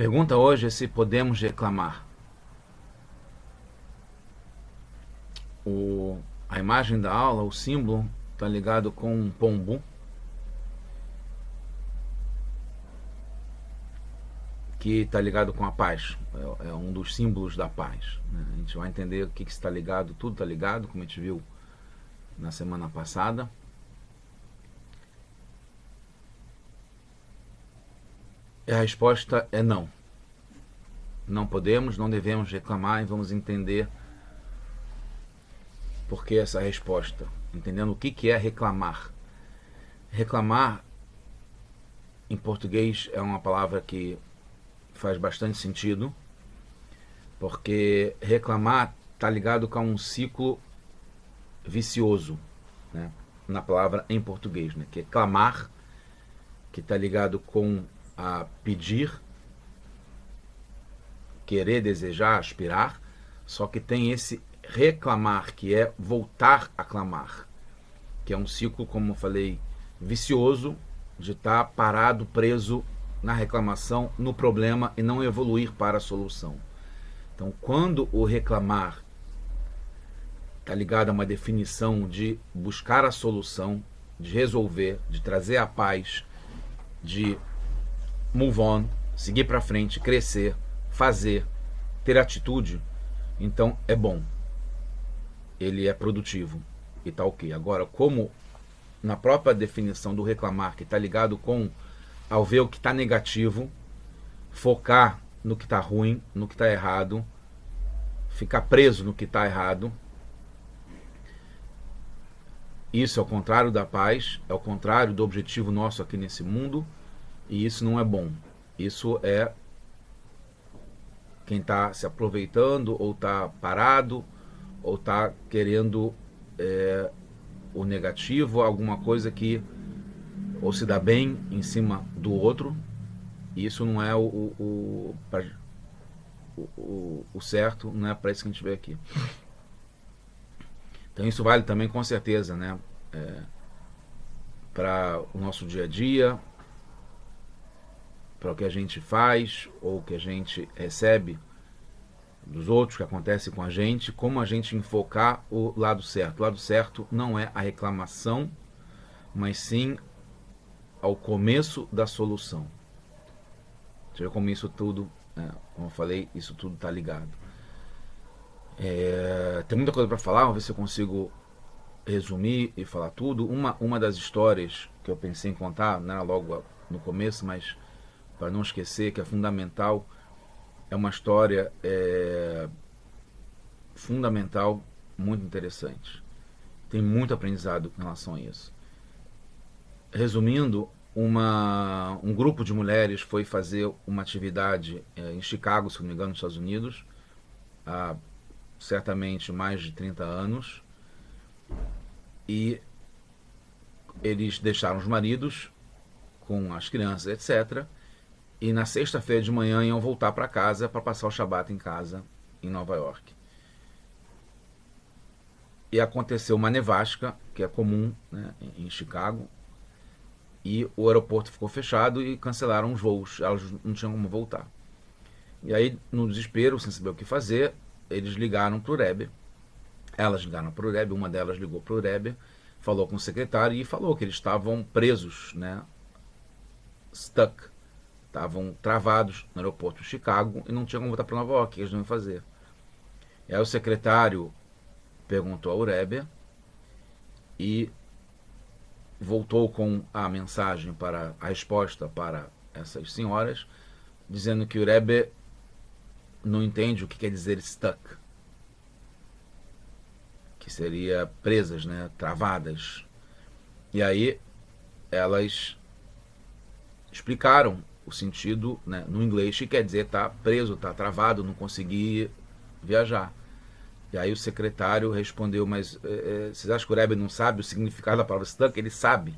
Pergunta hoje é se podemos reclamar. A imagem da aula, o símbolo, está ligado com um pombo, que está ligado com a paz. É um dos símbolos da paz, né? A gente vai entender o que está ligado, tudo está ligado, como a gente viu na semana passada. E a resposta é não. Não podemos, não devemos reclamar, e vamos entender por que essa resposta. Entendendo o que é reclamar. Reclamar, em português, é uma palavra que faz bastante sentido, porque reclamar está ligado com um ciclo vicioso, né? Na palavra em português, né? Que é clamar, que está ligado com a pedir, querer, desejar, aspirar, só que tem esse reclamar, que é voltar a clamar, que é um ciclo, como eu falei, vicioso, de estar parado, preso na reclamação, no problema e não evoluir para a solução. Então, quando o reclamar está ligado a uma definição de buscar a solução, de resolver, de trazer a paz, de move on, seguir para frente, crescer, fazer, ter atitude, então é bom. Ele é produtivo e tá ok. Agora, como na própria definição do reclamar, que está ligado com ao ver o que está negativo, focar no que está ruim, no que está errado, ficar preso no que está errado, isso é o contrário da paz, é o contrário do objetivo nosso aqui nesse mundo, e isso não é bom. Isso é quem está se aproveitando, ou está parado, ou está querendo o negativo, alguma coisa que ou se dá bem em cima do outro. E isso não é o certo, não é para isso que a gente vê aqui. Então isso vale também com certeza, né? Para o nosso dia a dia, para o que a gente faz ou o que a gente recebe dos outros, que acontece com a gente, como a gente enfocar o lado certo. O lado certo não é a reclamação, mas sim ao começo da solução. Você vê como isso tudo, como eu falei, isso tudo está ligado. Tem muita coisa para falar, vamos ver se eu consigo resumir e falar tudo. Uma das histórias que eu pensei em contar, né, logo no começo, mas para não esquecer, que é fundamental, é uma história fundamental, muito interessante. Tem muito aprendizado com relação a isso. Resumindo, um grupo de mulheres foi fazer uma atividade em Chicago, se não me engano, nos Estados Unidos, há certamente mais de 30 anos, e eles deixaram os maridos com as crianças, etc. E na sexta-feira de manhã iam voltar para casa para passar o Shabat em casa, em Nova York. E aconteceu uma nevasca, que é comum, né, em Chicago, e o aeroporto ficou fechado e cancelaram os voos, elas não tinham como voltar. E aí, no desespero, sem saber o que fazer, eles ligaram para o Rebbe. Elas ligaram para o Rebbe, uma delas ligou para o Rebbe, falou com o secretário e falou que eles estavam presos, né, stuck, estavam travados no aeroporto de Chicago e não tinham como voltar para Nova York, o que eles iam fazer. E aí o secretário perguntou ao Rebbe e voltou com a mensagem para a resposta para essas senhoras, dizendo que o Rebbe não entende o que quer dizer stuck, que seria presas, né, travadas. E aí elas explicaram o sentido, né, no inglês, que quer dizer tá preso, tá travado, não conseguir viajar. E aí o secretário respondeu, mas vocês acham que o Rebbe não sabe o significado da palavra stuck? Ele sabe.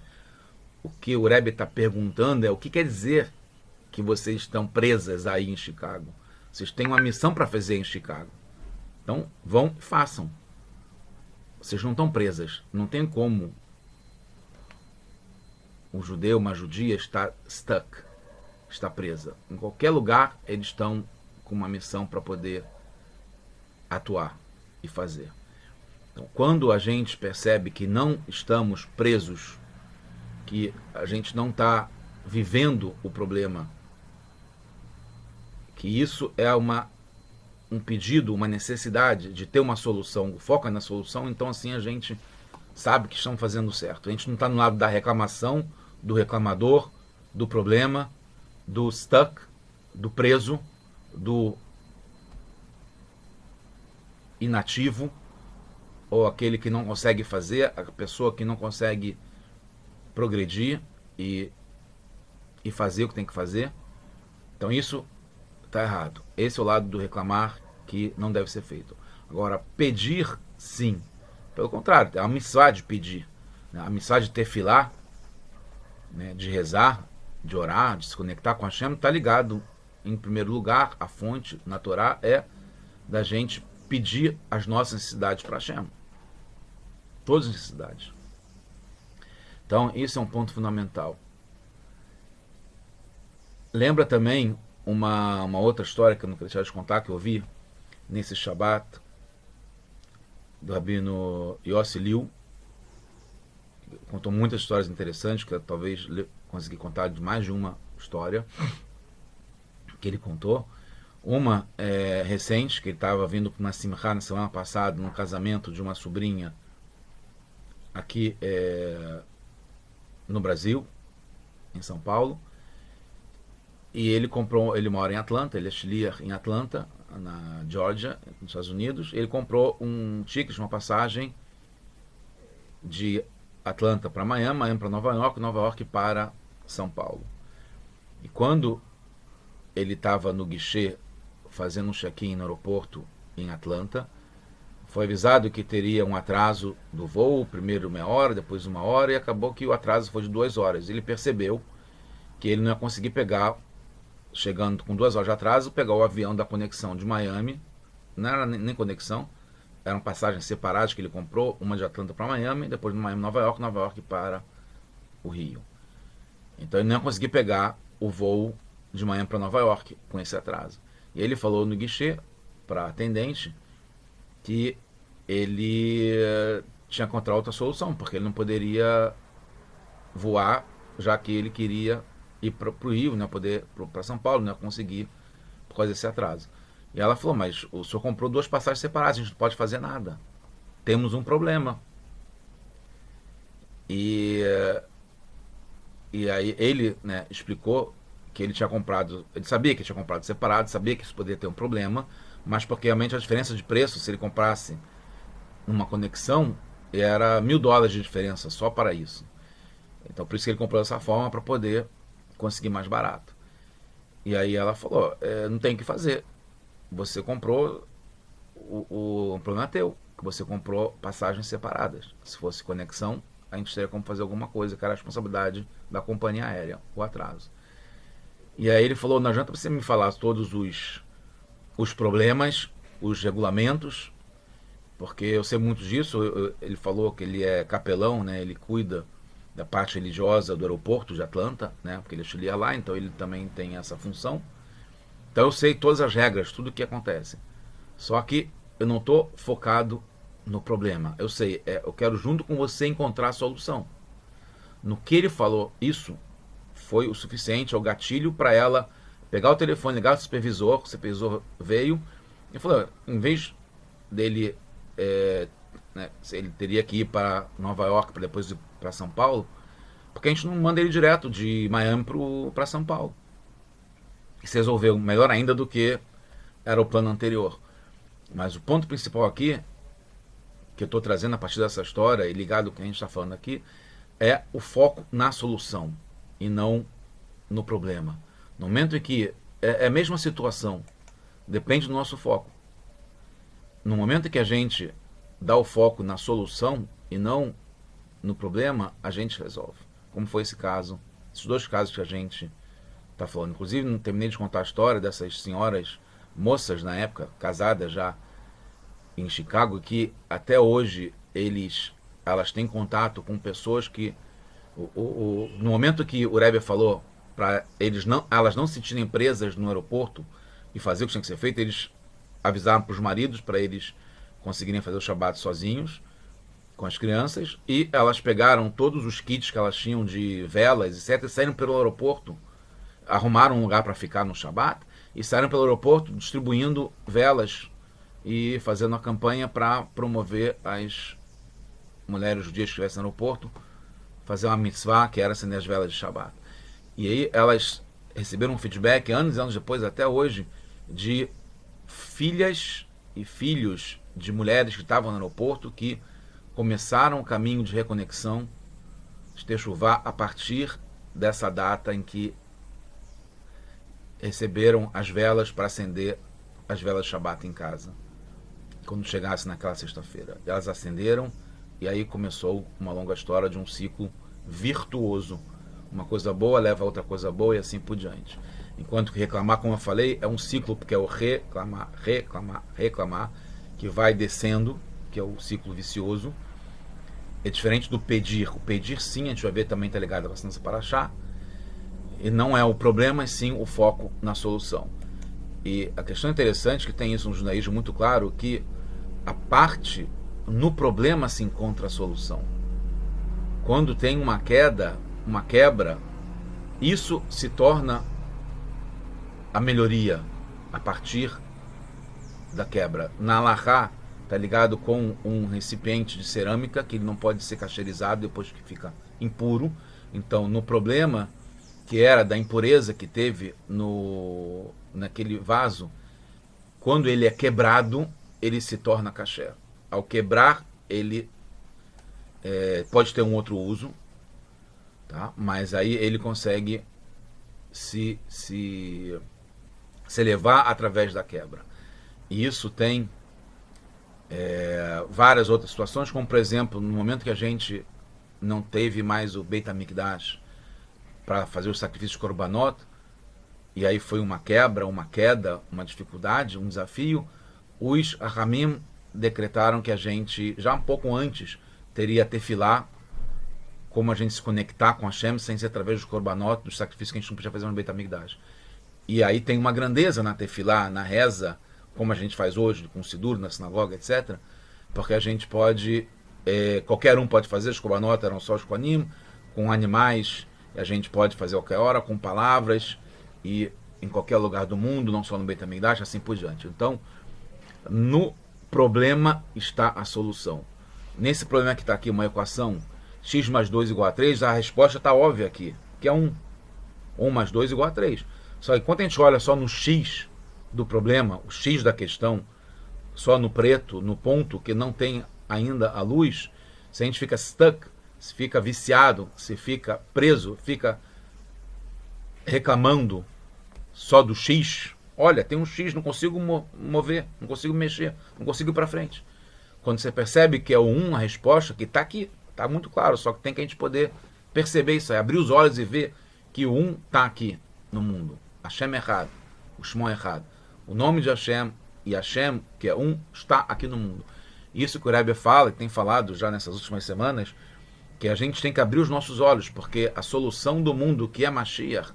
O que o Rebbe está perguntando é o que quer dizer que vocês estão presas aí em Chicago. Vocês têm uma missão para fazer em Chicago. Então vão e façam. Vocês não estão presas. Não tem como um judeu, uma judia estar stuck. está presa. Em qualquer lugar, eles estão com uma missão para poder atuar e fazer. Então, quando a gente percebe que não estamos presos, que a gente não está vivendo o problema, que isso é um pedido, uma necessidade de ter uma solução, o foco é na solução, então assim a gente sabe que estamos fazendo certo. A gente não está no lado da reclamação, do reclamador, do problema, do stuck, do preso, do inativo, ou aquele que não consegue fazer, a pessoa que não consegue progredir e fazer o que tem que fazer. Então isso está errado. Esse é o lado do reclamar que não deve ser feito. Agora, pedir, sim. Pelo contrário, é uma mitzvah de pedir. A mitzvah de tefilah, né, de rezar, de orar, de se conectar com Hashem, está ligado, em primeiro lugar, a fonte na Torá é da gente pedir as nossas necessidades para Hashem. Todas as necessidades. Então, isso é um ponto fundamental. Lembra também uma outra história que eu não queria deixar de contar, que eu vi nesse Shabbat, do Rabino Yossi Liu. Contou muitas histórias interessantes, que eu talvez consegui contar de mais de uma história que ele contou. Uma recente, que ele estava vindo para uma simcha na semana passada, num casamento de uma sobrinha aqui no Brasil, em São Paulo. E ele mora em Atlanta, ele é shliach em Atlanta, na Georgia, nos Estados Unidos. Ele comprou um ticket, uma passagem de Atlanta para Miami, Miami para Nova York para São Paulo. E quando ele estava no guichê fazendo um check-in no aeroporto em Atlanta, foi avisado que teria um atraso do voo, primeiro 1/2 hora, depois 1 hora, e acabou que o atraso foi de 2 horas. Ele percebeu que ele não ia conseguir pegar, chegando com 2 horas de atraso, pegar o avião da conexão de Miami. Não era nem conexão, eram passagens separadas que ele comprou, uma de Atlanta para Miami, depois de Miami, Nova York para o Rio. Então ele não ia conseguir pegar o voo de Miami para Nova York com esse atraso. E ele falou no guichê para a atendente que ele tinha encontrado outra solução, porque ele não poderia voar, já que ele queria ir para o Rio, não ia poder para São Paulo, não ia conseguir por causa desse atraso. E ela falou, mas o senhor comprou 2 passagens separadas, a gente não pode fazer nada. Temos um problema. E aí ele, né, explicou que ele tinha comprado, ele sabia que tinha comprado separado, sabia que isso poderia ter um problema, mas porque realmente a diferença de preço, se ele comprasse numa conexão, era $1.000 de diferença só para isso. Então por isso que ele comprou dessa forma, para poder conseguir mais barato. E aí ela falou, não tem o que fazer. Você comprou, o problema é teu, que você comprou passagens separadas. Se fosse conexão, a gente teria como fazer alguma coisa, que era a responsabilidade da companhia aérea, o atraso. E aí ele falou, não adianta você me falar todos os problemas, os regulamentos, porque eu sei muito disso. Ele falou que ele é capelão, né? Ele cuida da parte religiosa do aeroporto de Atlanta, né? Porque ele é shliach lá, então ele também tem essa função. Então eu sei todas as regras, tudo o que acontece. Só que eu não estou focado no problema. Eu sei, eu quero junto com você encontrar a solução. No que ele falou isso, foi o suficiente, é o gatilho para ela pegar o telefone, ligar o supervisor veio e falou, em vez dele, né, ele teria que ir para Nova York para depois ir para São Paulo, porque a gente não manda ele direto de Miami para São Paulo. E se resolveu melhor ainda do que era o plano anterior. Mas o ponto principal aqui, que eu estou trazendo a partir dessa história e ligado ao que a gente está falando aqui, é o foco na solução e não no problema. No momento em que é a mesma situação, depende do nosso foco. No momento em que a gente dá o foco na solução e não no problema, a gente resolve. Como foi esse caso, esses 2 casos que a gente está falando. Inclusive, não terminei de contar a história dessas senhoras, moças na época, casadas já em Chicago, que até hoje elas têm contato com pessoas que no momento que o Rebbe falou para elas não se sentirem presas no aeroporto e fazer o que tinha que ser feito, eles avisaram para os maridos para eles conseguirem fazer o Shabat sozinhos, com as crianças, e elas pegaram todos os kits que elas tinham de velas, etc., e saíram pelo aeroporto, arrumaram um lugar para ficar no Shabat, e saíram pelo aeroporto distribuindo velas e fazendo a campanha para promover as mulheres judias que estivessem no aeroporto, fazer uma mitzvah, que era acender as velas de Shabat. E aí elas receberam um feedback, anos e anos depois, até hoje, de filhas e filhos de mulheres que estavam no aeroporto, que começaram o caminho de reconexão de Techuvá a partir dessa data em que receberam as velas para acender as velas de Shabat em casa, quando chegasse naquela sexta-feira. Elas acenderam, e aí começou uma longa história de um ciclo virtuoso. Uma coisa boa leva a outra coisa boa e assim por diante. Enquanto que reclamar, como eu falei, é um ciclo, porque é o reclamar, reclamar, reclamar, que vai descendo, que é o ciclo vicioso. É diferente do pedir. O pedir, sim, a gente vai ver, também está ligado à bastante para achar. E não é o problema, sim o foco na solução. E a questão interessante, que tem isso no judaísmo muito claro, que a parte no problema se encontra a solução. Quando tem uma queda, uma quebra, isso se torna a melhoria a partir da quebra. Na Halachá está ligado com um recipiente de cerâmica que ele não pode ser cacherizado depois que fica impuro. Então, no problema que era da impureza que teve naquele vaso, quando ele é quebrado, ele se torna kasher. Ao quebrar, ele pode ter um outro uso, tá? Mas aí ele consegue se elevar através da quebra. E isso tem várias outras situações, como por exemplo, no momento que a gente não teve mais o Beit HaMikdash para fazer o sacrifício de Korbanot, e aí foi uma quebra, uma queda, uma dificuldade, um desafio, os Rahamim decretaram que a gente, já um pouco antes, teria tefilá, como a gente se conectar com Hashem sem ser através dos Korbanot, dos sacrifícios que a gente não podia fazer no Beit HaMikdash. E aí tem uma grandeza na tefilá, na reza, como a gente faz hoje, com o Sidur, na sinagoga, etc. Porque a gente pode, qualquer um pode fazer, os Korbanot eram só os Kohanim, com animais, e a gente pode fazer a qualquer hora, com palavras, e em qualquer lugar do mundo, não só no Beit HaMikdash, assim por diante. Então, no problema está a solução. Nesse problema que está aqui, uma equação, x mais 2 igual a 3, a resposta está óbvia aqui, que é 1. 1 mais 2 igual a 3. Só que quando a gente olha só no x do problema, o x da questão, só no preto, no ponto que não tem ainda a luz, se a gente fica stuck, se fica viciado, se fica preso, fica reclamando só do x, olha, tem um x, não consigo mover, não consigo mexer, não consigo ir para frente. Quando você percebe que é o 1, a resposta, que está aqui, está muito claro, só que tem que a gente poder perceber isso aí, abrir os olhos e ver que o 1 está aqui no mundo. Hashem errado, o Shmo errado. O nome de Hashem e Hashem, que é 1, está aqui no mundo. Isso que o Rebbe fala, e tem falado já nessas últimas semanas, que a gente tem que abrir os nossos olhos, porque a solução do mundo, que é Mashiach,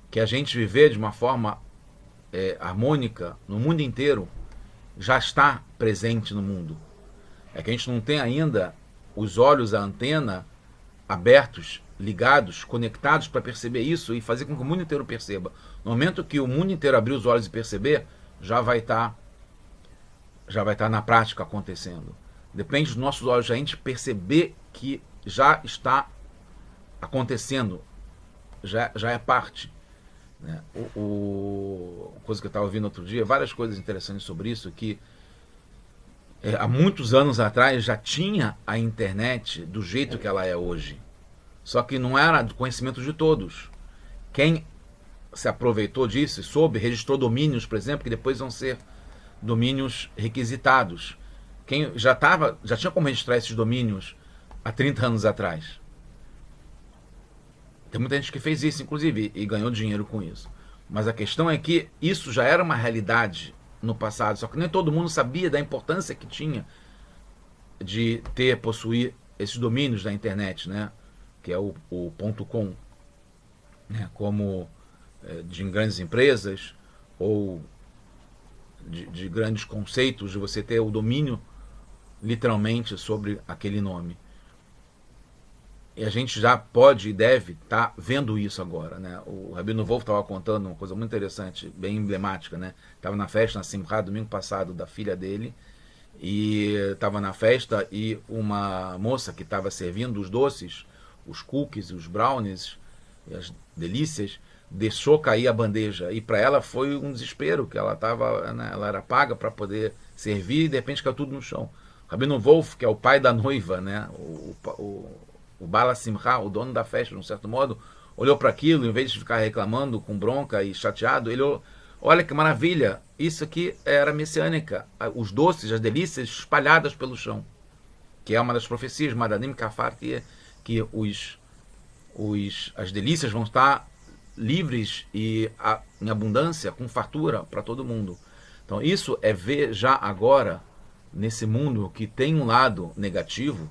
que a gente viver de uma forma harmônica no mundo inteiro, já está presente no mundo. É que a gente não tem ainda os olhos, a antena abertos, ligados, conectados para perceber isso e fazer com que o mundo inteiro perceba. No momento que o mundo inteiro abrir os olhos e perceber, já vai estar na prática acontecendo. Depende dos nossos olhos, a gente perceber que já está acontecendo, já é parte. Né? Coisa que eu estava ouvindo outro dia, várias coisas interessantes sobre isso, que há muitos anos atrás já tinha a internet do jeito que ela é hoje. Só que não era do conhecimento de todos. Quem se aproveitou disso e soube, registrou domínios, por exemplo, que depois vão ser domínios requisitados. Quem já tinha como registrar esses domínios há 30 anos atrás. Tem muita gente que fez isso, inclusive, e ganhou dinheiro com isso. Mas a questão é que isso já era uma realidade no passado, só que nem todo mundo sabia da importância que tinha de possuir esses domínios da internet, né? Que é o .com. né, como de grandes empresas ou de grandes conceitos, de você ter o domínio literalmente sobre aquele nome. E a gente já pode e deve estar vendo isso agora, né? O Rabino Wolf estava contando uma coisa muito interessante, bem emblemática, né? Estava na festa na Simchá, domingo passado, da filha dele, e estava na festa e uma moça que estava servindo os doces, os cookies, os brownies, as delícias, deixou cair a bandeja. E para ela foi um desespero, que ela tava, né, ela era paga para poder servir e de repente caiu tudo no chão. O Rabino Wolf, que é o pai da noiva, né, o Bala Simcha, o dono da festa, de um certo modo, olhou para aquilo, em vez de ficar reclamando com bronca e chateado, ele olhou, olha que maravilha, isso aqui era messiânica, os doces, as delícias espalhadas pelo chão, que é uma das profecias, Madanim Kafar, que as delícias vão estar livres e em abundância, com fartura para todo mundo. Então isso é ver já agora, nesse mundo que tem um lado negativo,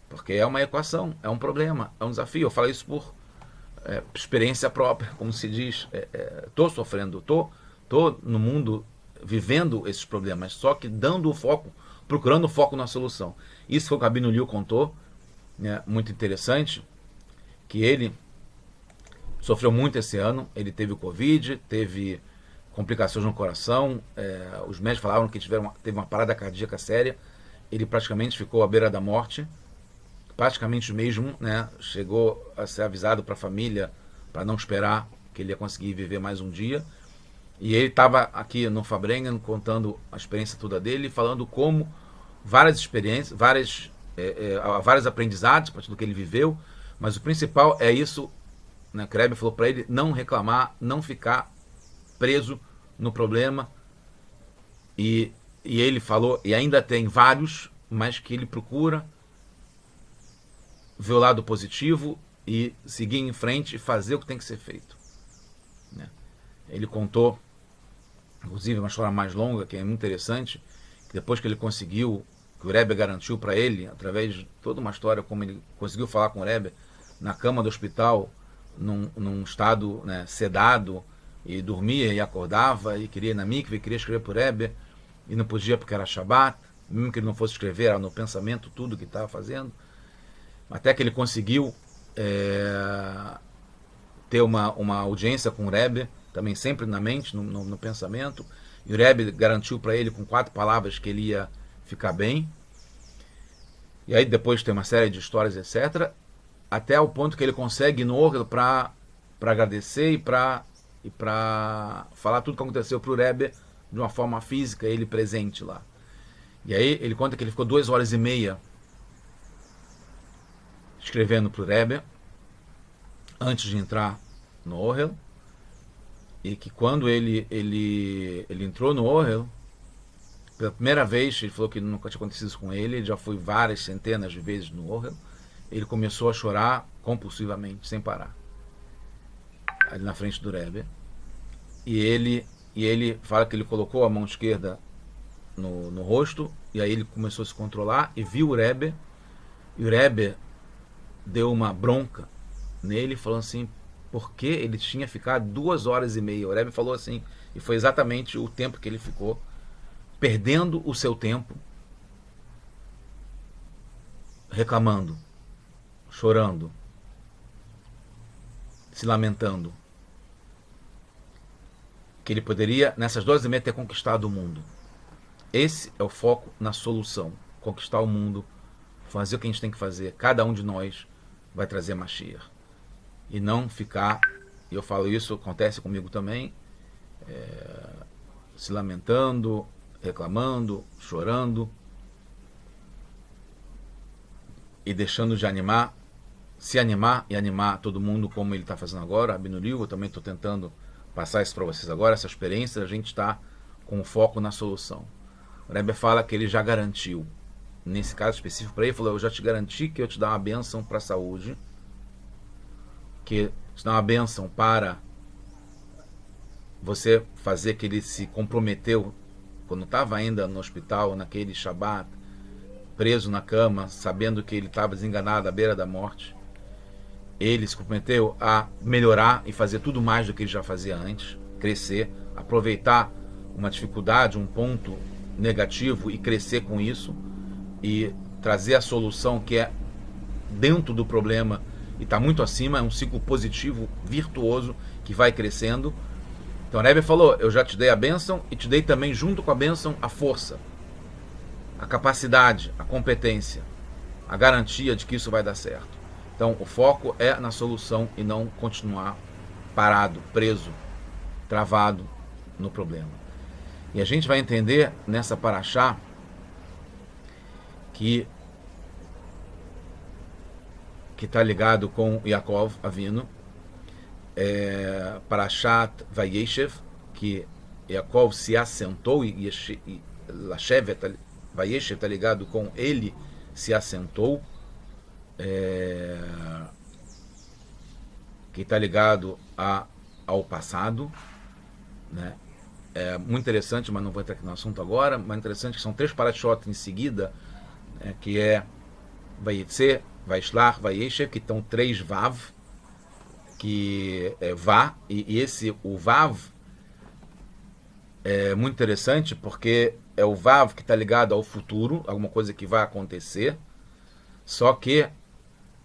porque é uma equação, é um problema, é um desafio. Eu falo isso por experiência própria, como se diz. Estou sofrendo, estou no mundo vivendo esses problemas, só que dando o foco, procurando o foco na solução. Isso foi o que o Rabino Liu contou, né, muito interessante, que ele sofreu muito esse ano, ele teve o Covid, teve complicações no coração, os médicos falavam que teve uma parada cardíaca séria, ele praticamente ficou à beira da morte, praticamente mesmo, né, chegou a ser avisado para a família para não esperar que ele ia conseguir viver mais um dia, e ele estava aqui no Fabrengen contando a experiência toda dele, falando como várias experiências, vários aprendizados a partir do que ele viveu, mas o principal é isso, né, que o Rebbe falou para ele, não reclamar, não ficar preso no problema, e ele falou, e ainda tem vários, mas que ele procura ver o lado positivo e seguir em frente e fazer o que tem que ser feito, né? Ele contou, inclusive, uma história mais longa, que é muito interessante, que depois que ele conseguiu, que o Rebbe garantiu para ele, através de toda uma história, como ele conseguiu falar com o Rebbe, na cama do hospital, num estado, né, sedado, e dormia e acordava, e queria ir na mikve, queria escrever para o Rebbe, e não podia porque era Shabbat, mesmo que ele não fosse escrever, era no pensamento tudo que estava fazendo, até que ele conseguiu ter uma audiência com o Rebbe, também sempre na mente, no pensamento, e o Rebbe garantiu para ele com 4 palavras que ele ia ficar bem, e aí depois tem uma série de histórias, etc., até o ponto que ele consegue ir no Orgel para agradecer e para falar tudo que aconteceu para o Rebbe de uma forma física, ele presente lá. E aí ele conta que ele ficou 2h30 escrevendo para o Rebbe antes de entrar no Orgel, e que quando ele entrou no Orgel, pela primeira vez, ele falou que nunca tinha acontecido isso com ele já foi várias centenas de vezes no Orgel, ele começou a chorar compulsivamente, sem parar, ali na frente do Rebbe, e ele fala que ele colocou a mão esquerda no rosto, e aí ele começou a se controlar, e viu o Rebbe, e o Rebbe deu uma bronca nele, falando assim, porque ele tinha ficado 2h30, o Rebbe falou assim, e foi exatamente o tempo que ele ficou, perdendo o seu tempo, reclamando, chorando, se lamentando, que ele poderia, nessas 2h30, ter conquistado o mundo. Esse é o foco na solução, conquistar o mundo, fazer o que a gente tem que fazer, cada um de nós vai trazer Mashiach, e não ficar, e eu falo isso, acontece comigo também, se lamentando, reclamando, chorando, e deixando de se animar e animar todo mundo, como ele está fazendo agora. Rabino Liu, eu também estou tentando passar isso para vocês agora, essa experiência, a gente está com o foco na solução. O Rebbe fala que ele já garantiu, nesse caso específico para ele, falou, eu já te garanti que eu te dar uma bênção para a saúde, que te dar uma bênção para você fazer que ele se comprometeu quando estava ainda no hospital, naquele Shabbat, preso na cama, sabendo que ele estava desenganado à beira da morte, ele se comprometeu a melhorar e fazer tudo mais do que ele já fazia antes, crescer, aproveitar uma dificuldade, um ponto negativo e crescer com isso e trazer a solução que é dentro do problema e está muito acima, é um ciclo positivo, virtuoso, que vai crescendo. Então o Rebbe falou, eu já te dei a bênção e te dei também junto com a bênção a força, a capacidade, a competência, a garantia de que isso vai dar certo. Então o foco é na solução e não continuar parado, preso, travado no problema. E a gente vai entender nessa paraxá que está ligado com Yaakov Avinu, Parashat Vayeshev, que Yaakov se assentou, e Lashevet Vayeshev está ligado com ele se assentou, que está ligado ao passado, né? É muito interessante, mas não vou entrar aqui no assunto agora, mas interessante que são 3 parashot em seguida, que é Vayetze, Vaishlach, Vayeshev, que estão 3 Vav, que é Vá, e o Vav é muito interessante porque é o Vav que está ligado ao futuro, alguma coisa que vai acontecer, só que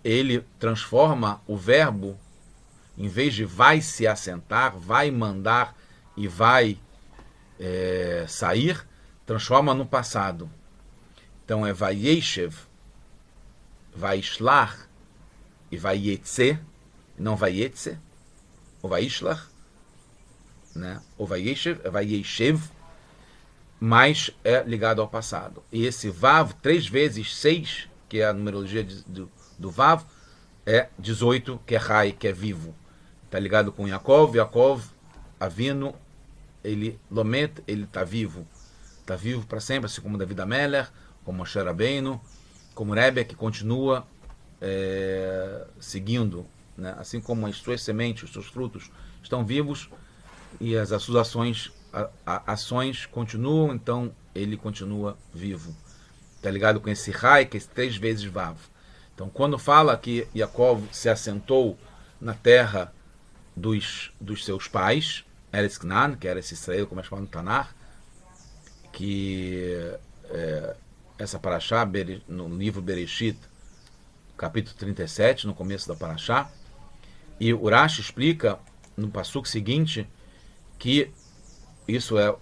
ele transforma o verbo, em vez de vai se assentar, vai mandar e vai sair, transforma no passado. Então é Vayeshev, Vaishlach e Vayetze, não Vayetze, ou Vaishlach, né? Ou Vayeshev, Vayeshev, mas é ligado ao passado. E esse Vav, 3 vezes 6, que é a numerologia do Vav, é 18, que é Rai, que é vivo. Está ligado com Yaakov, Avinu, ele Lomet, ele está vivo para sempre, assim como David Ameller, como Moshe Rabbeinu, como Rebbe, que continua seguindo, né? Assim como as suas sementes, os seus frutos estão vivos e as suas ações continuam, então ele continua vivo. Está ligado com esse Rai, que é 3 vezes Vav. Então quando fala que Yaakov se assentou na terra dos seus pais, Eretz Canaan, que era esse Israel, como é chamado no Tanar, que essa paraxá, no livro Bereshit, capítulo 37, no começo da paraxá, e o Rashi explica no passuco seguinte que isso é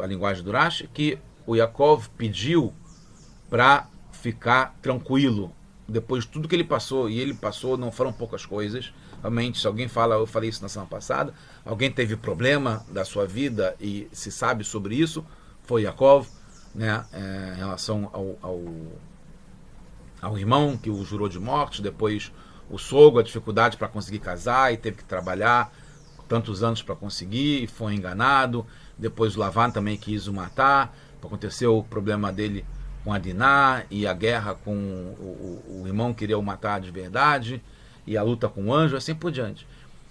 a linguagem do Rashi, que o Yaakov pediu para ficar tranquilo depois de tudo que ele passou, e ele passou, não foram poucas coisas. Realmente, se alguém fala, eu falei isso na semana passada, alguém teve problema da sua vida e se sabe sobre isso, foi Yaakov, né, em relação ao irmão que o jurou de morte, depois o sogro, a dificuldade para conseguir casar e teve que trabalhar tantos anos para conseguir e foi enganado, depois o Lavan também quis o matar, aconteceu o problema dele com a Diná e a guerra com o irmão queria o matar de verdade e a luta com o anjo, assim por diante.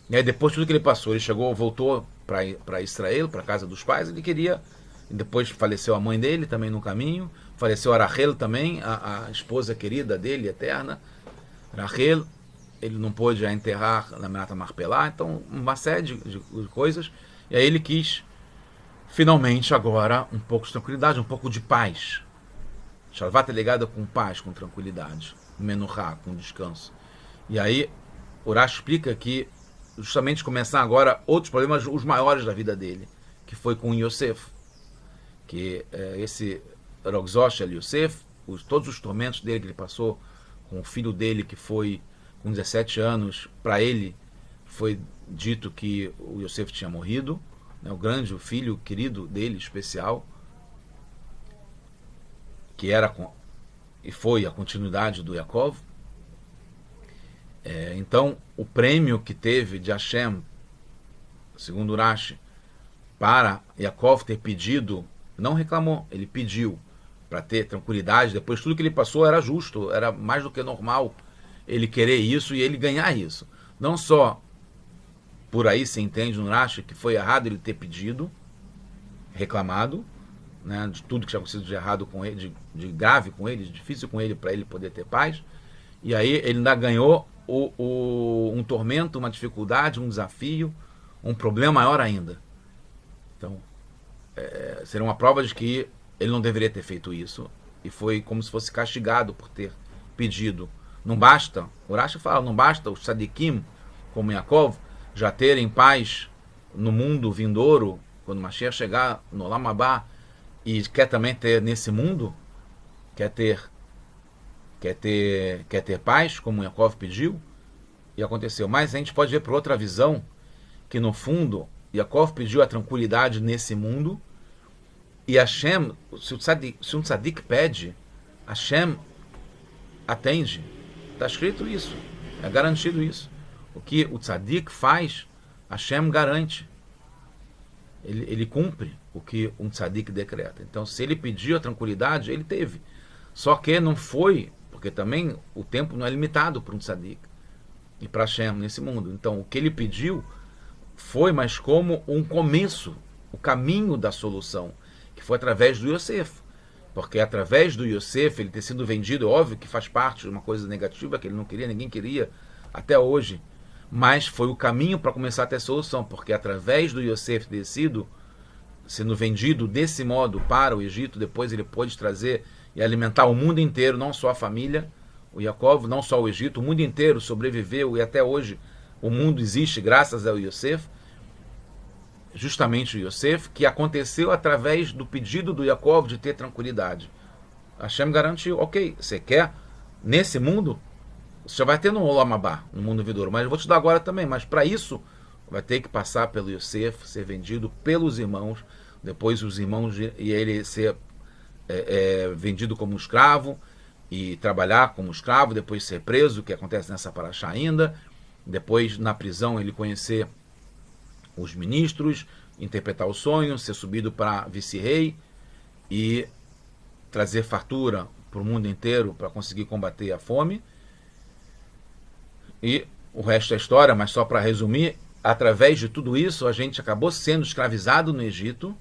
E aí depois de tudo que ele passou, ele voltou para Israel, para a casa dos pais, ele queria, e depois faleceu a mãe dele também no caminho, faleceu a Rachel também, a esposa querida dele, eterna, Rachel, ele não pôde a enterrar na Menata Marpelá, então uma série de coisas, e aí ele quis finalmente agora um pouco de tranquilidade, um pouco de paz. Shalvat é ligada com paz, com tranquilidade, Menuhá, com descanso. E aí o Rashi explica que justamente começar agora outros problemas, os maiores da vida dele, que foi com Yosef, que esse Rogzosh El Yosef, todos os tormentos dele que ele passou com o filho dele que foi com 17 anos, para ele foi dito que o Yosef tinha morrido, né, o filho querido dele, especial, que era e foi a continuidade do Yaakov. Então, o prêmio que teve de Hashem, segundo Rashi, para Yaakov ter pedido, não reclamou, ele pediu para ter tranquilidade, depois tudo que ele passou era justo, era mais do que normal ele querer isso e ele ganhar isso. Não só por aí se entende no Rashi que foi errado ele ter pedido, reclamado, né, de tudo que tinha acontecido de errado com ele, de grave com ele, de difícil com ele, para ele poder ter paz. E aí ele ainda ganhou um tormento, uma dificuldade, um desafio, um problema maior ainda. Então, seria uma prova de que ele não deveria ter feito isso, e foi como se fosse castigado por ter pedido. Não basta, o Rashi fala, não basta os tzadikim, como Yaakov, já terem paz no mundo vindouro, quando Mashiach chegar no Olam Habá, e quer também ter nesse mundo, quer ter paz, como Yaakov pediu, e aconteceu. Mas a gente pode ver por outra visão, que no fundo, Yaakov pediu a tranquilidade nesse mundo, e Hashem, se um tzadik pede, Hashem atende. Está escrito isso, é garantido isso. O que o tzadik faz, Hashem garante. Ele cumpre o que um tzadik decreta. Então, se ele pediu a tranquilidade, ele teve. Só que não foi, porque também o tempo não é limitado para um tzadik e para Hashem nesse mundo. Então, o que ele pediu foi, mas como um começo, o caminho da solução, que foi através do Yosef. Porque através do Yosef, ele ter sido vendido, óbvio que faz parte de uma coisa negativa, que ele não queria, ninguém queria, até hoje. Mas foi o caminho para começar a ter solução, porque através do Yosef ter sido sendo vendido desse modo para o Egito, depois ele pôde trazer e alimentar o mundo inteiro, não só a família, o Yaakov, não só o Egito, o mundo inteiro sobreviveu, e até hoje o mundo existe graças ao Yosef. Justamente o Yosef, que aconteceu através do pedido do Yaakov de ter tranquilidade. Hashem garantiu, ok, você quer nesse mundo, você vai ter no Olam Habá, no mundo vindouro, mas eu vou te dar agora também, mas para isso vai ter que passar pelo Yosef, ser vendido pelos irmãos, depois os irmãos e ele ser vendido como escravo e trabalhar como escravo, depois ser preso, que acontece nessa paraxá ainda, depois na prisão ele conhecer os ministros, interpretar o sonho, ser subido para vice-rei e trazer fartura para o mundo inteiro para conseguir combater a fome. E o resto é história, mas só para resumir, através de tudo isso a gente acabou sendo escravizado no Egito,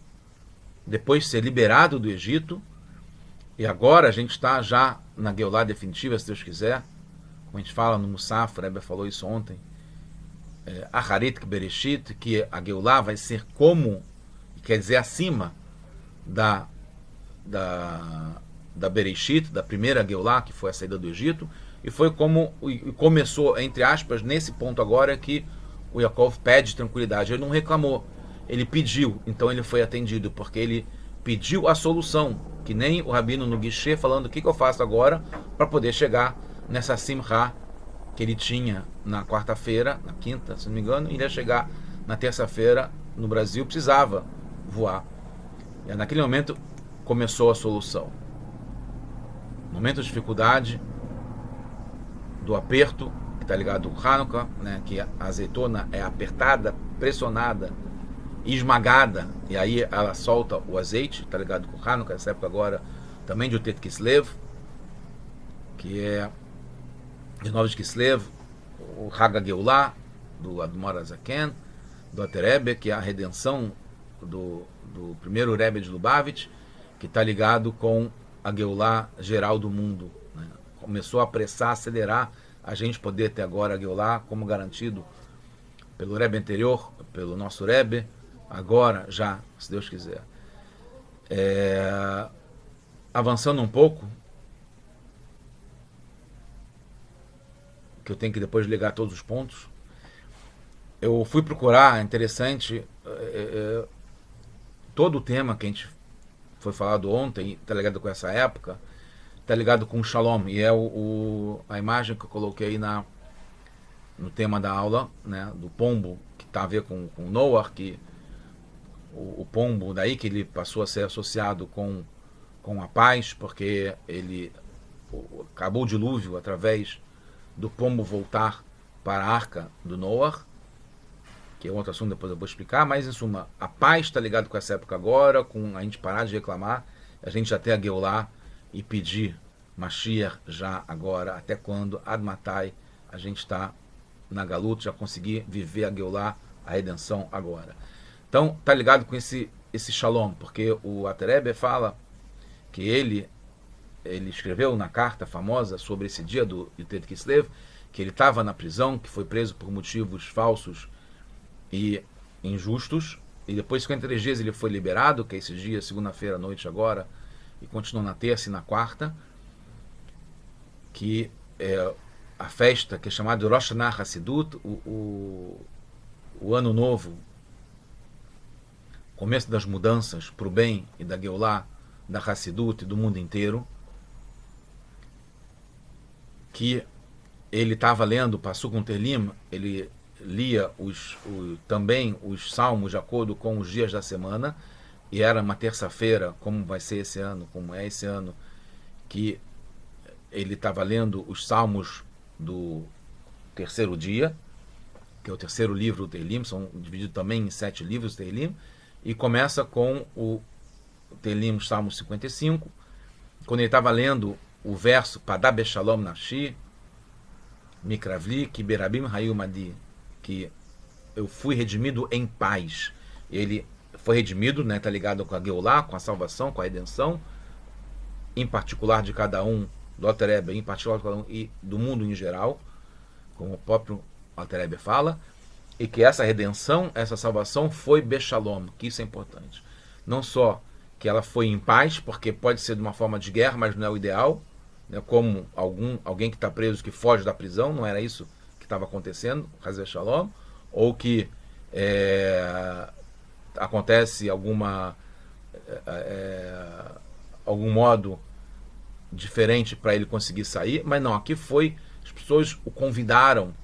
depois de ser liberado do Egito, e agora a gente está já na Geulah definitiva, se Deus quiser, como a gente fala no Musaf, o Rebbe falou isso ontem, Acharit Bereshit, que a Geulah vai ser como, quer dizer, acima da Bereshit, da primeira Geulah, que foi a saída do Egito, e foi como começou, entre aspas, nesse ponto agora que o Yaakov pede tranquilidade. Ele não reclamou, ele pediu, então ele foi atendido, porque ele pediu a solução, que nem o Rabino no guichê falando o que eu faço agora para poder chegar nessa Simcha que ele tinha na quarta-feira, na quinta, se não me engano, e ele ia chegar na terça-feira no Brasil, precisava voar. E naquele momento começou a solução. Momento de dificuldade, do aperto, que está ligado ao Hanukkah, né, que a azeitona é apertada, pressionada, esmagada, e aí ela solta o azeite, está ligado com o Hanukkah, essa época agora também de Utet Kislev, que é de 9 de Kislev, o Hag HaGeulah, do Admor Azaken, do Alter Rebbe, que é a redenção do primeiro Rebbe de Lubavitch, que está ligado com a Geulah geral do mundo. Né? Começou a apressar, acelerar, a gente poder ter agora a Geulah como garantido pelo Rebbe anterior, pelo nosso Rebbe, agora já, se Deus quiser. Avançando um pouco, que eu tenho que depois ligar todos os pontos, eu fui procurar, interessante, todo o tema que a gente foi falado ontem, está ligado com essa época, está ligado com o Shalom, e é a imagem que eu coloquei no tema da aula, né, do pombo, que está a ver com Noah, que o pombo, daí que ele passou a ser associado com a paz, porque ele acabou o dilúvio através do pombo voltar para a arca do Noah, que é outro assunto, depois eu vou explicar, mas em suma, a paz está ligada com essa época agora, com a gente parar de reclamar, a gente até a Geulah e pedir Mashiach já agora, até quando, Ad Matai, a gente está na Galut, já conseguir viver a Geulah, a redenção agora. Então, está ligado com esse Shalom, porque o Alter Rebbe fala que ele escreveu na carta famosa sobre esse dia do Yutet Kislev, que ele estava na prisão, que foi preso por motivos falsos e injustos, e depois de 53 dias ele foi liberado, que é esse dia, segunda-feira à noite agora, e continuou na terça e na quarta, que é a festa que é chamada de Rosh Hashanah Hassidut, o ano novo, começo das mudanças para o bem e da Geulah, da Hassidut e do mundo inteiro, que ele estava lendo, passou com Telim, ele lia também os salmos de acordo com os dias da semana, e era uma terça-feira, como vai ser esse ano, como é esse ano, que ele estava lendo os salmos do terceiro dia, que é o terceiro livro do Telim, são divididos também em 7 livros do Telim, e começa com o Telim, Salmo 55, quando ele estava lendo o verso Padá Beshalom Nafshi, Mikravli, que Berabim Hayumadi, que eu fui redimido em paz. Ele foi redimido, né, tá ligado com a Geulah, com a salvação, com a redenção, em particular de cada um, do Alter Rebbe, em particular de cada um, e do mundo em geral, como o próprio Alter Rebbe fala, e que essa redenção, essa salvação foi Beshalom, que isso é importante. Não só que ela foi em paz, porque pode ser de uma forma de guerra, mas não é o ideal, né, como alguém que está preso que foge da prisão, não era isso que estava acontecendo, Hazé Shalom, ou que acontece algum modo diferente para ele conseguir sair, mas não, aqui foi, as pessoas o convidaram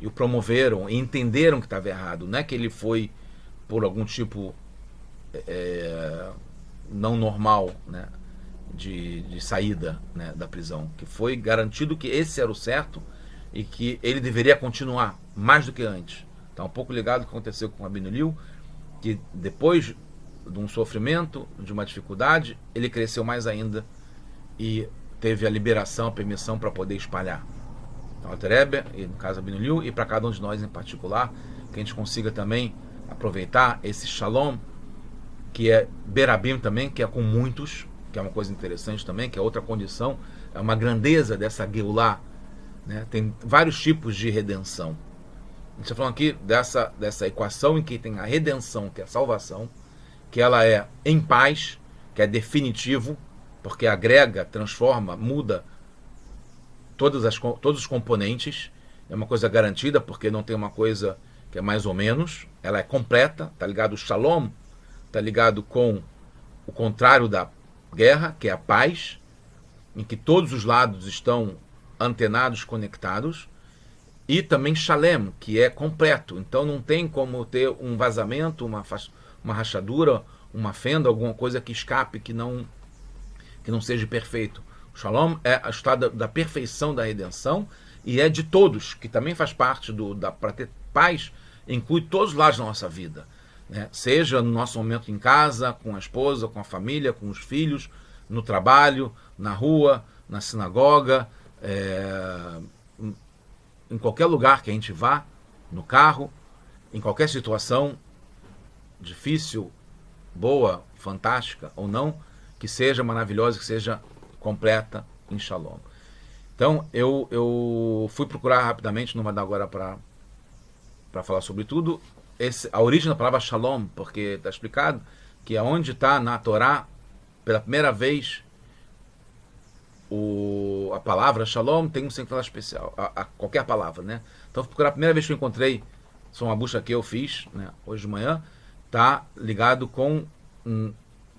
e o promoveram e entenderam que estava errado, não é que ele foi por algum tipo não normal, né, de saída, né, da prisão, que foi garantido que esse era o certo e que ele deveria continuar mais do que antes. Está um pouco ligado ao que aconteceu com o Rabino Liu, que depois de um sofrimento, de uma dificuldade, ele cresceu mais ainda e teve a liberação, a permissão para poder espalhar. Então, Alter Rebbe, e no caso Rabino Liu, e para cada um de nós em particular, que a gente consiga também aproveitar esse Shalom, que é Berabim também, que é com muitos, que é uma coisa interessante também, que é outra condição, é uma grandeza dessa Geulah, né? Tem vários tipos de redenção. A gente está falando aqui dessa equação em que tem a redenção, que é a salvação, que ela é em paz, que é definitivo, porque agrega, transforma, muda todos os componentes, é uma coisa garantida, porque não tem uma coisa que é mais ou menos, ela é completa, está ligado o Shalom, está ligado com o contrário da guerra, que é a paz, em que todos os lados estão antenados, conectados, e também Shalem, que é completo. Então não tem como ter um vazamento, uma rachadura, uma fenda, alguma coisa que escape, que não seja perfeito. O Shalom é o estado da perfeição da redenção e é de todos, que também faz parte para ter paz, inclui todos os lados da nossa vida, né? Seja no nosso momento em casa, com a esposa, com a família, com os filhos, no trabalho, na rua, na sinagoga, em qualquer lugar que a gente vá, no carro, em qualquer situação, difícil, boa, fantástica ou não, que seja maravilhosa, que seja completa em Shalom. Então, eu fui procurar rapidamente, não vai dar agora para falar sobre tudo, a origem da palavra Shalom, porque está explicado que aonde está na Torá, pela primeira vez, a palavra Shalom tem um significado especial, a qualquer palavra, né? Então, fui procurar, a primeira vez que eu encontrei, só uma busca que eu fiz, né, hoje de manhã, está ligado com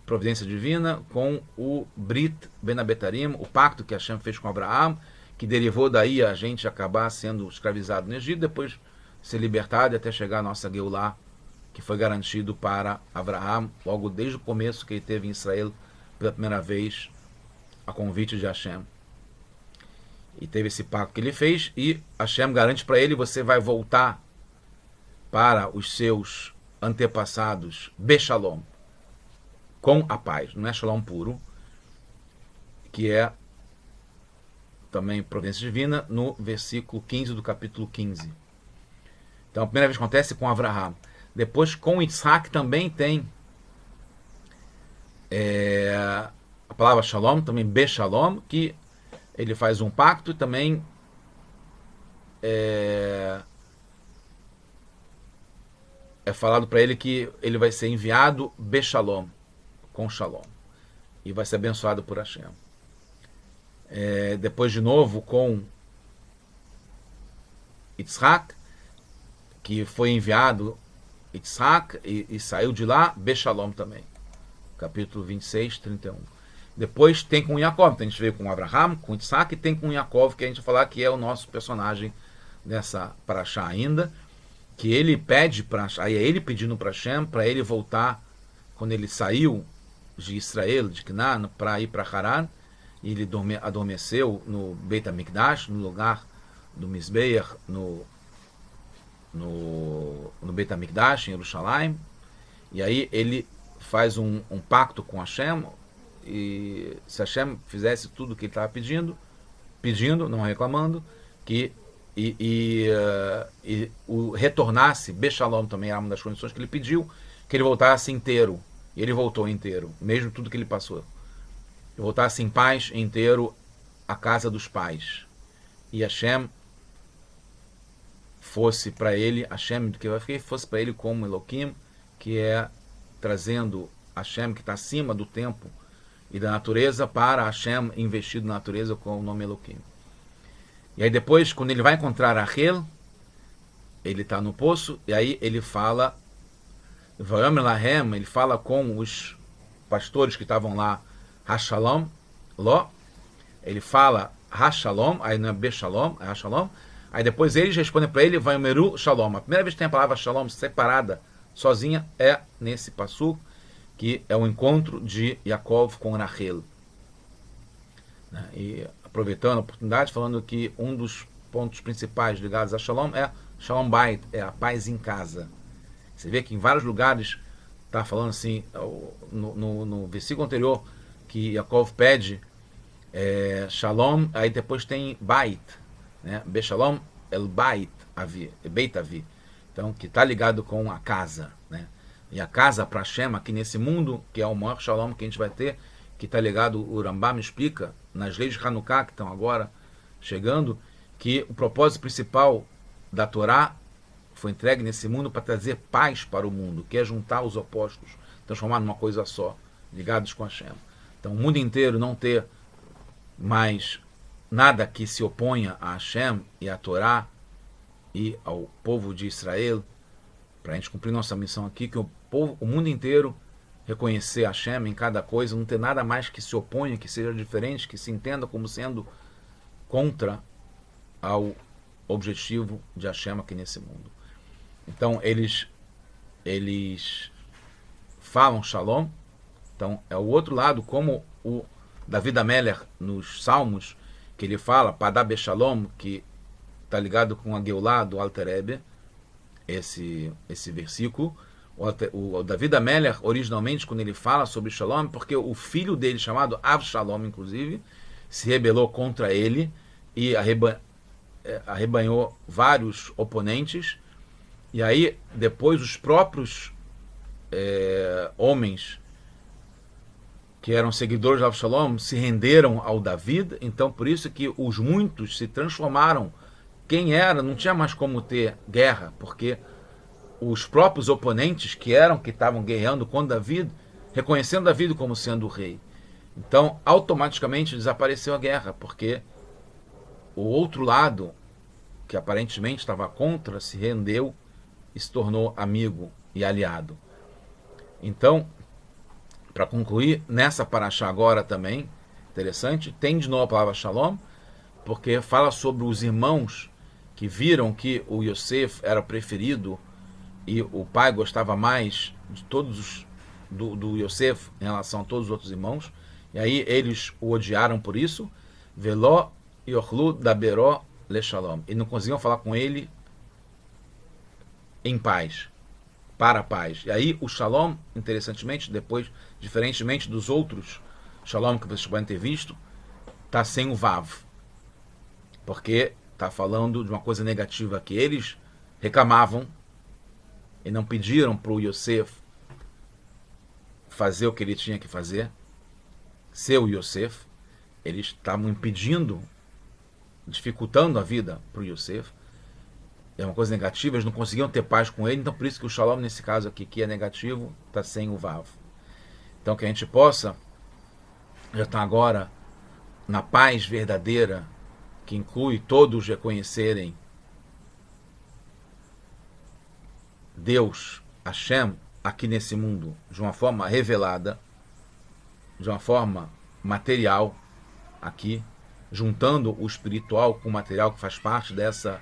providência divina, com o Brit Ben Abetarim, o pacto que Hashem fez com Abraão, que derivou daí a gente acabar sendo escravizado no Egito, depois ser libertado e até chegar a nossa Geulah, que foi garantido para Abraão, logo desde o começo que ele teve em Israel pela primeira vez, a convite de Hashem. E teve esse pacto que ele fez, e Hashem garante para ele: você vai voltar para os seus antepassados Beshalom, com a paz. Não é Shalom puro, que é também providência divina, no versículo 15 do capítulo 15. Então a primeira vez acontece com Avraham. Depois com Isaac também tem a palavra Shalom, também Beshalom, que ele faz um pacto e também é falado para ele que ele vai ser enviado Beshalom, com Shalom, e vai ser abençoado por Hashem. Depois de novo com Yitzhak, que foi enviado Yitzhak e saiu de lá Beshalom também. Capítulo 26, 31. Depois tem com Yaakov, então a gente veio com Abraham, com Yitzhak, e tem com Yaakov, que a gente vai falar que é o nosso personagem nessa paraxá ainda, que ele pede para, aí é ele pedindo para Hashem, para ele voltar, quando ele saiu de Israel, de Canaan, para ir para Haran, e ele adormeceu no Beit HaMikdash, no lugar do Mizbeach, no Beit HaMikdash, em Jerusalém, e aí ele faz um pacto com Hashem, e se Hashem fizesse tudo o que ele estava pedindo, não reclamando, que o retornasse, Beshalom também era uma das condições que ele pediu, que ele voltasse inteiro, e ele voltou inteiro, mesmo tudo que ele passou, ele voltasse em paz, inteiro, à casa dos pais, e Hashem fosse para ele, Hashem que fosse para ele como Elohim, que é trazendo Hashem, que está acima do tempo e da natureza, para Hashem investido na natureza com o nome Elohim. E aí depois, quando ele vai encontrar Rachel, ele está no poço, e aí ele fala, ele fala com os pastores que estavam lá, Hashalom, Ló, ele fala Hashalom, aí não é Beshalom, é Hashalom, aí depois eles respondem para ele, Vayomeru Shalom. A primeira vez que tem a palavra Shalom separada, sozinha, é nesse passuk, que é o encontro de Yaakov com Rachel. E aproveitando a oportunidade, falando que um dos pontos principais ligados a Shalom é Shalom Bait, é a paz em casa. Você vê que em vários lugares está falando assim, no versículo anterior, que Yaakov pede Shalom, aí depois tem Bait, né? Beshalom el Bait Avi, Beit Avi. Então, que está ligado com a casa, né? E a casa para Hashem, aqui nesse mundo, que é o maior Shalom que a gente vai ter, que está ligado, o Rambam explica, nas leis de Hanukkah, que estão agora chegando, que o propósito principal da Torá foi entregue nesse mundo para trazer paz para o mundo, que é juntar os opostos, transformar numa coisa só, ligados com Hashem. Então, o mundo inteiro não ter mais nada que se oponha a Hashem e a Torá e ao povo de Israel, para a gente cumprir nossa missão aqui, que o mundo inteiro reconhecer Hashem em cada coisa, não ter nada mais que se oponha, que seja diferente, que se entenda como sendo contra ao objetivo de Hashem aqui nesse mundo. Então eles falam Shalom. Então é o outro lado, como o David Ameller nos Salmos, que ele fala Padá Shalom, que está ligado com a Geulah do Alter Rebbe, esse versículo. O David Ameller, originalmente, quando ele fala sobre Shalom, porque o filho dele, chamado Avshalom, inclusive, se rebelou contra ele e arrebanhou vários oponentes. E aí, depois, os próprios homens que eram seguidores de Avshalom se renderam ao David. Então, por isso que os muitos se transformaram. Quem era, não tinha mais como ter guerra, porque os próprios oponentes que estavam guerreando com David, reconhecendo David como sendo o rei. Então, automaticamente desapareceu a guerra, porque o outro lado, que aparentemente estava contra, se rendeu e se tornou amigo e aliado. Então, para concluir, nessa paraxá agora também, interessante, tem de novo a palavra Shalom, porque fala sobre os irmãos que viram que o Yosef era preferido e o pai gostava mais de todos do Yosef em relação a todos os outros irmãos, e aí eles o odiaram por isso, Veló yochlu daberó le shalom, e não conseguiam falar com ele em paz, para a paz. E aí o Shalom, interessantemente, depois, diferentemente dos outros Shalom que vocês podem ter visto, está sem o Vav, porque está falando de uma coisa negativa, que eles reclamavam e não pediram para o Yosef fazer o que ele tinha que fazer, ser o Yosef. Eles estavam impedindo, dificultando a vida para o Yosef. é uma coisa negativa, eles não conseguiam ter paz com ele, então por isso que o shalom nesse caso aqui, que é negativo, está sem o vav. Então que a gente possa, já está agora na paz verdadeira, que inclui todos reconhecerem Deus, Hashem, aqui nesse mundo, de uma forma revelada, de uma forma material, aqui, juntando o espiritual com o material, que faz parte dessa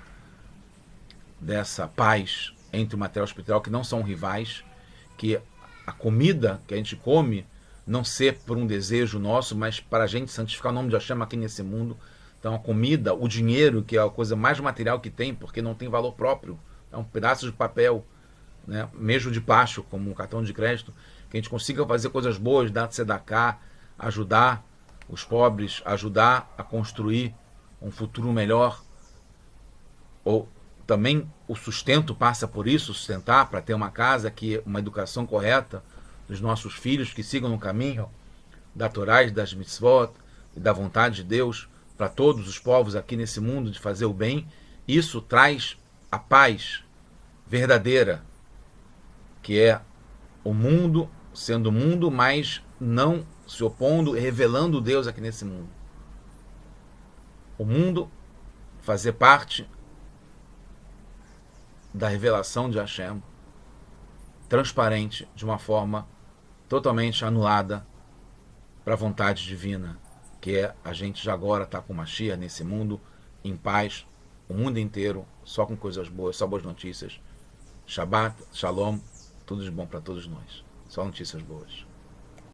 paz entre o material e o espiritual, que não são rivais, que a comida que a gente come não ser por um desejo nosso, mas para a gente santificar o nome de Hashem aqui nesse mundo. Então a comida, o dinheiro, que é a coisa mais material que tem, porque não tem valor próprio, é um pedaço de papel, né, mesmo de plástico, como um cartão de crédito, que a gente consiga fazer coisas boas, dar tzedakah, ajudar os pobres, ajudar a construir um futuro melhor. Ou também o sustento passa por isso, sustentar para ter uma casa, que uma educação correta dos nossos filhos, que sigam no caminho da Torá e das mitzvot e da vontade de Deus para todos os povos aqui nesse mundo, de fazer o bem. Isso traz a paz verdadeira, que é o mundo sendo mundo, mas não se opondo e revelando Deus aqui nesse mundo. O mundo fazer parte da revelação de Hashem, transparente, de uma forma totalmente anulada para a vontade divina, que é a gente já agora está com Mashiach nesse mundo, em paz, o mundo inteiro, só com coisas boas, só boas notícias. Shabbat, Shalom, tudo de bom para todos nós. Só notícias boas.